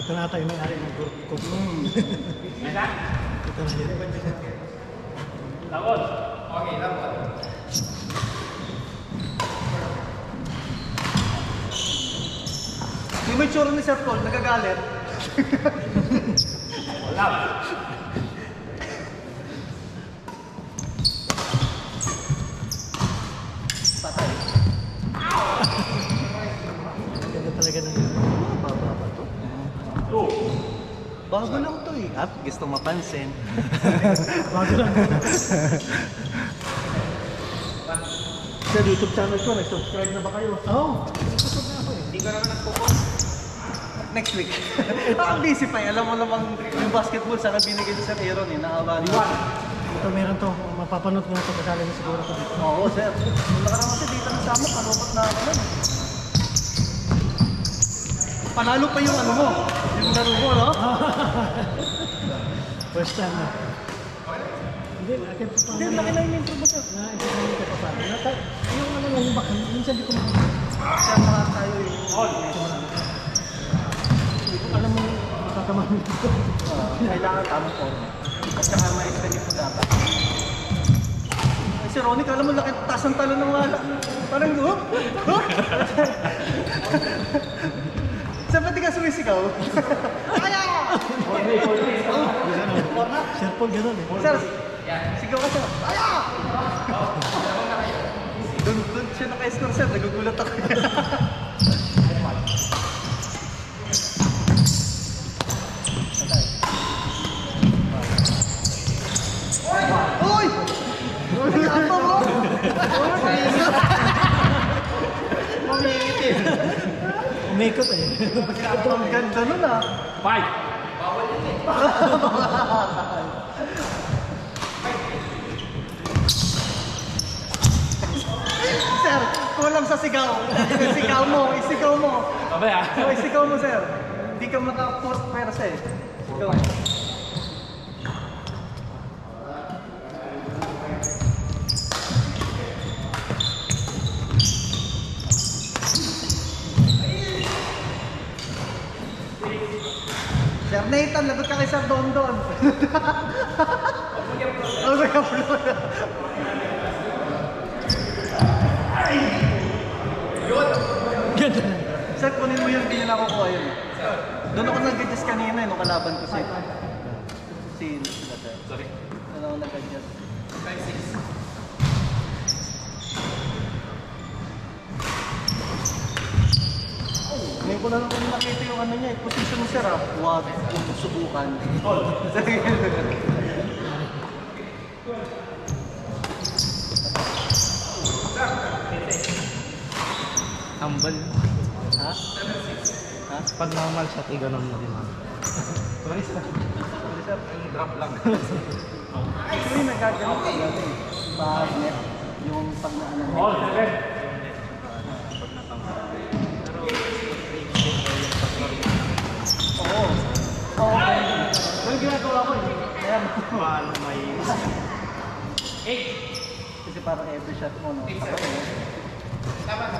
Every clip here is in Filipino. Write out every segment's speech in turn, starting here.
Ito na tayo may-ari ng group ko. Ito na yun. Lawon. Okay, lawon. Yung may tsura ni Sir Paul, nagagalit. Wala. Patay. Ganda talaga ng baba ba ito? Bago lang to eh. At gusto mapansin. Bago lang. Sa YouTube channel ko, nag-subscribe na ba kayo? Oo. Nag-subscribe na ako eh. Hindi ko naman nagpo-post. Next week. Ang busy pa eh. Alam mo namang yung basketball sana binigay sa Aaron eh. Naawa na. Ito meron to. Mapapanood ko na ito. Kasali na siguro ko dito. Oo, sir. Yung nakarang kasi dito na sama, palupot na ako nun. Panalo pa yung ano mo. Yung laro mo, no? First time na. Hindi, akin pa pa. Hindi, laki na yung intro mo, sir. Na-entertain ka pa pa. Yung ano lang, yung bakal. Minsan di ko makakita. Sir, mga tayo eh. Alam mo, makakamahin dito. Kailangan tamang forma. At saka ma-explain mo dapat. Ay, si Ronnie, alam mo, laki taas ang talo ng wala. Parang, oh? Oh? Sir, ba't di ka sumisigaw? Kaya! Sir Paul, gano'n eh. Sir, sigaw ka, sir. Kaya! Doon siya naka-score, sir. Nagugulat ako. Uy! Apa mo? Mamingiti. Umikot eh. Ang ganda nun ah. Five. Sir, kulang sa sigaw. Isigaw mo, isigaw mo. Sabay ah. So, isigaw mo, sir. Hindi ka maka-post persa eh. Isigaw mo. Sir Nathan, lagot ka kay Sir Dondon. Oh, nag-upload. Ganda na. Sir, kunin mo yun, hindi nyo nakukuha yun. Doon ako nag-adjust kanina, nung kalaban ko sa'yo. Sila, sir. Sorry. Doon ako nag-adjust. 5-6. Ngayon ko na lang kung nakita yung ano niya, position mo, sir, ah. Huwag kung subukan. Humble. Ha? Ha? Pag normal shot, ganun mo din. Sorry, sir. Sorry, sir. Drop lang. Ito yung nagkagalit ka gano'n eh. Pag-net, yung pag na ano. All seven. Oo. Oo. Well, ginagawa ko eh. Ayan. Paano may... Eight. Kasi parang every shot mo, no? Tama na.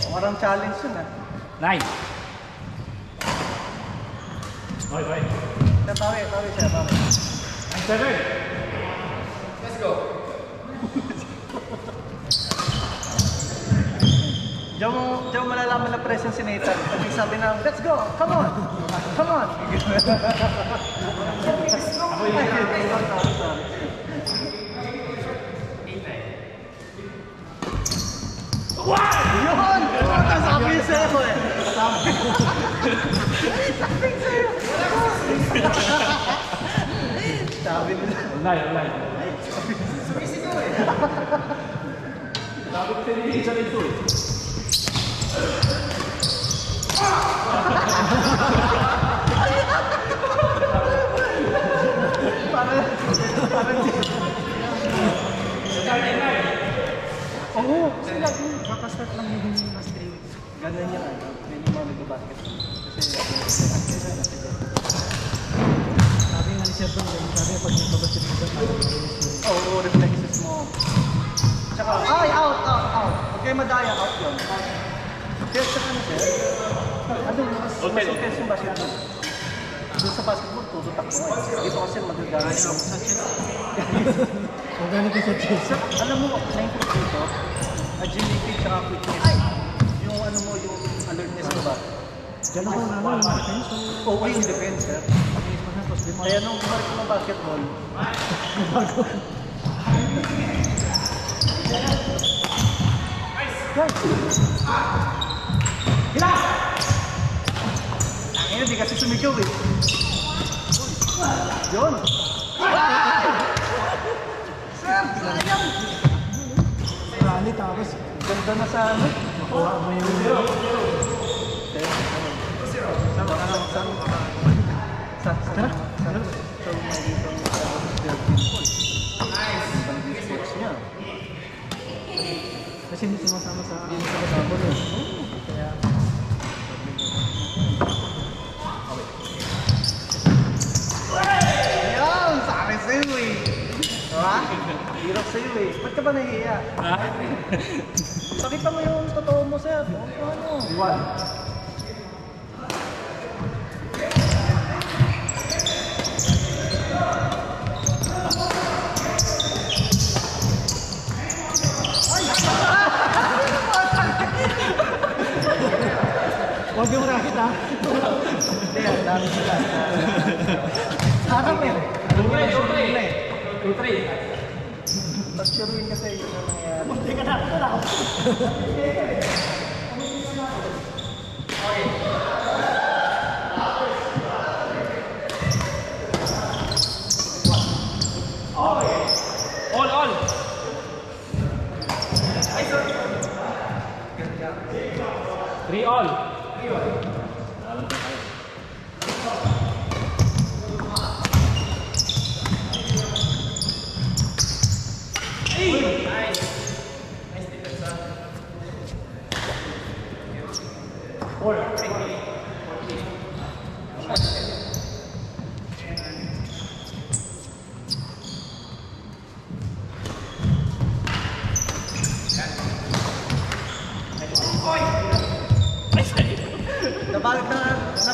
Parang challenge yun, ah. Nine. Okay, okay. Tawi, siya, tawi. Seven. Let's go. Diyan mo malalaman na presence si Nathan. Pag sabi na, let's go, come on, come on. Ako yun. Yun! Ang sabi sa'yo eh. Sabi sa'yo. Sabi nila. Online, online. Sumisigaw eh. Sabi ko sa'yo, isa rin ito eh. Parang oo, kasi lagi kakastart lang yung last 3 weeks. Ganun yan, ano? Yan yung mga nag-basket. Kasi Sabi nga ni Sir Don, sabi pag nagpabasket ka, parang Oo, reflexes mo. Tsaka, ay, out. Huwag kayo madaya, out yun. Kaya sa ano, sir? Ano, mas intense yung basketball. Doon sa basketball, tututak mo eh. Dito kasi magagamit yung sa chest. Kung gano'n ko sa chest. Sir, alam mo, na-improve dito, agility tsaka quickness. Yung ano mo, yung alertness mo ba? Diyan ako naman, yung defense. Oo, yung defense, sir. Kaya nung kumalik ko ng basketball, Ang di kasi sumigaw eh. Yun. Sir, sayang. Rally tapos. Ganda na sa ano. Makuha mo yung Tara. Kasi hindi sumasama sa basketball eh. Kaya Ayun, sa akin sa'yo eh. Diba? Hirap sa'yo eh. Ba't ka ba nahihiya? Pakita mo yung totoo mo, sir. Ano? huwag yung racket ha. Hindi, ang dami sila. Harap eh. 2-3. Pag-suruin kasi yun ang nangyayari. Hindi ka na. All. 3 all.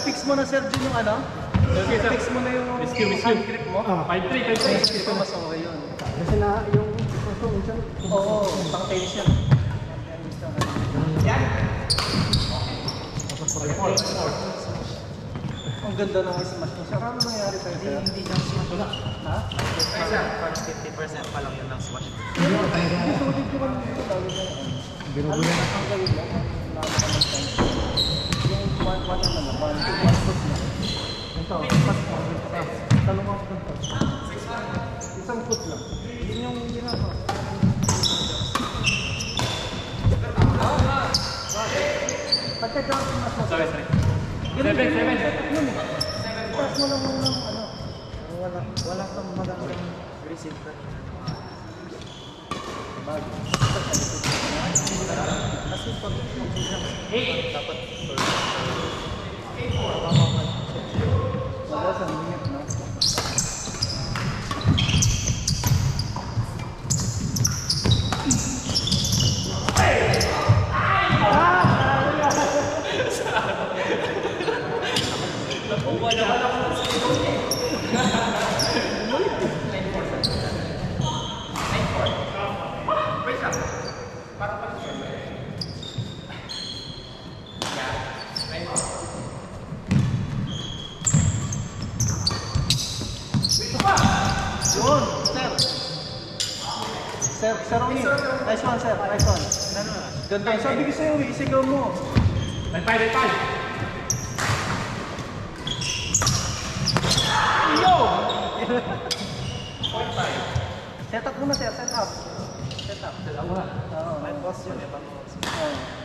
Na-fix mo na, Sir Jun, yung ano? Okay, sir. Na-fix mo na yung Rescue. hand grip mo? 5-3. Ito mas okay yun. Kasi na yung isang Oo, pang tennis yan. Ang ganda ng smash mo. Sir, ano nangyari sa'yo, sir? Hindi lang smash. Wala. Ha? Parang 50% pa lang yun ng smash. Sulit ko kami dito, lalo na yun. binubuyan. Ang gawin lang, yung one foot na. Ito, pas mo. Talong ako dito. Isang foot lang. Yun yung ginagawa. Pagka-jump smash mo, Sorry. Ganun 7. yung setup nun eh. Taas mo lang muna ng ano. Wala kang magandang receive kanina. Bago. Kasi pag dapat Wala sa minute, no? Yun, sir. Sir Ronnie. Nice one, sir. Nice one. Ganda. Sabi ko sa'yo, isigaw mo. 5. Yo! Set up muna, sir. Set up. Set up. Oo. may boss yun. Ibang boss. Oo.